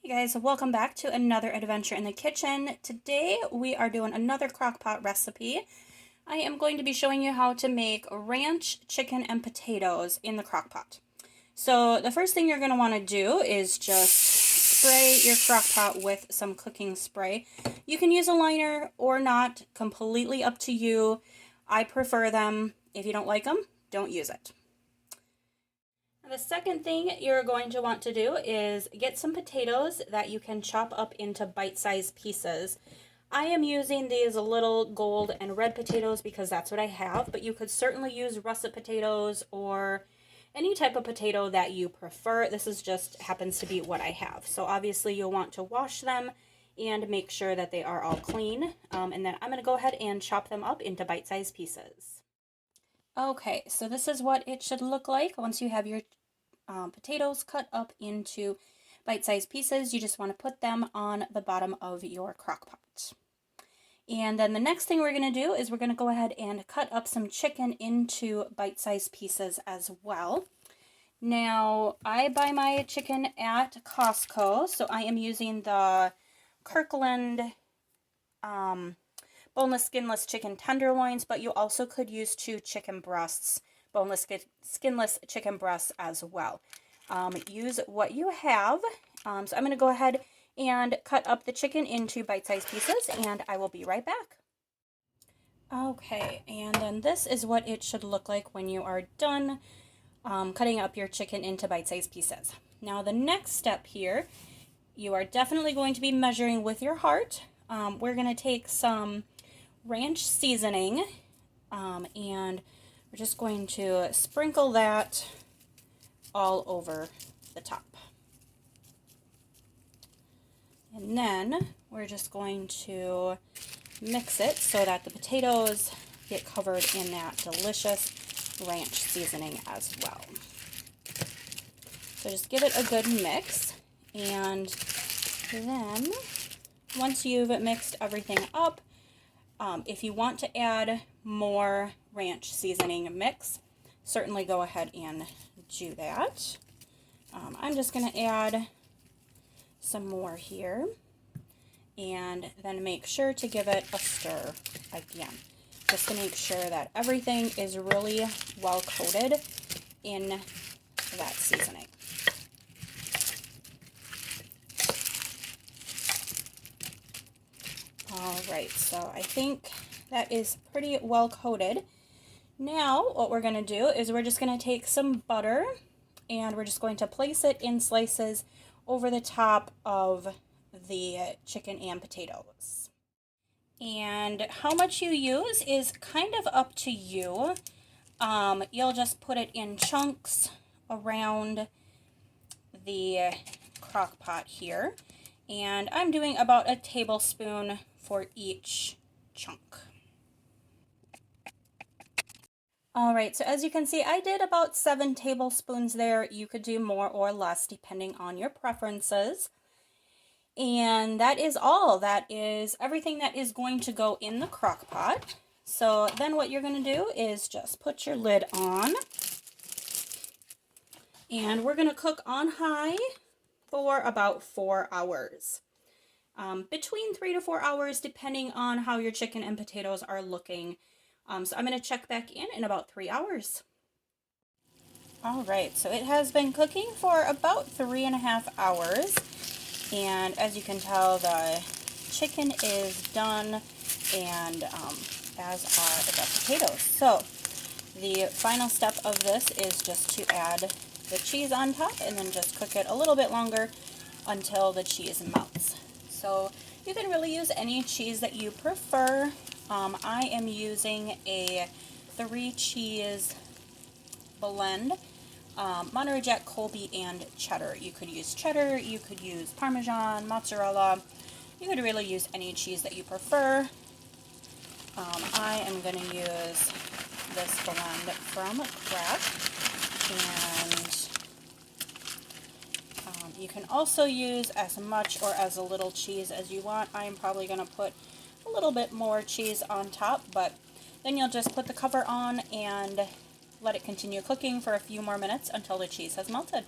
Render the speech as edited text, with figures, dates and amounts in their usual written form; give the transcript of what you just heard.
Hey guys, welcome back to another adventure in the kitchen. Today we are doing another crock pot recipe. I am going to be showing you how to make ranch chicken and potatoes in the crock pot. So the first thing you're going to want to do is just spray your crock pot with some cooking spray. You can use a liner or not, completely up to you. I prefer them. If you don't like them, don't use it. The second thing you're going to want to do is get some potatoes that you can chop up into bite-sized pieces. I am using these little gold and red potatoes because that's what I have, but you could certainly use russet potatoes or any type of potato that you prefer. This is just happens to be what I have. So obviously you'll want to wash them and make sure that they are all clean. And then I'm going to go ahead and chop them up into bite-sized pieces. Okay, so this is what it should look like once you have your potatoes cut up into bite-sized pieces. You just want to put them on the bottom of your crock pot. And then the next thing we're going to do is we're going to go ahead and cut up some chicken into bite-sized pieces as well. Now, I buy my chicken at Costco, so I am using the Kirkland boneless, skinless chicken tenderloins, but you also could use 2 chicken breasts, boneless, skinless chicken breasts as well. Use what you have. So I'm going to go ahead and cut up the chicken into bite-sized pieces, and I will be right back. Okay, and then this is what it should look like when you are done cutting up your chicken into bite-sized pieces. Now the next step here, you are definitely going to be measuring with your heart. We're going to take some ranch seasoning and we're just going to sprinkle that all over the top. And then we're just going to mix it so that the potatoes get covered in that delicious ranch seasoning as well. So just give it a good mix, and then once you've mixed everything up, if you want to add more ranch seasoning mix, certainly go ahead and do that. I'm just going to add some more here, and then make sure to give it a stir again, just to make sure that everything is really well coated in that seasoning. Alright, so I think that is pretty well coated. Now what we're going to do is we're just going to take some butter and we're just going to place it in slices over the top of the chicken and potatoes. And how much you use is kind of up to you. You'll just put it in chunks around the crock pot here. And I'm doing about a tablespoon for each chunk. Alright, so as you can see, I did about 7 tablespoons there. You could do more or less depending on your preferences. And that is all. That is everything that is going to go in the crock pot. So then what you're going to do is just put your lid on. And we're going to cook on high for about 4 hours. Between 3 to 4 hours depending on how your chicken and potatoes are looking. So I'm going to check back in about 3 hours. Alright, so it has been cooking for about 3.5 hours. And as you can tell, the chicken is done, and as are the potatoes. So the final step of this is just to add the cheese on top and then just cook it a little bit longer until the cheese melts. So you can really use any cheese that you prefer. I am using a 3-cheese blend, Monterey Jack, Colby, and cheddar. You could use cheddar, you could use Parmesan, mozzarella. You could really use any cheese that you prefer. I am going to use this blend from Crock, and you can also use as much or as little cheese as you want. I am probably going to put a little bit more cheese on top, but then you'll just put the cover on and let it continue cooking for a few more minutes until the cheese has melted.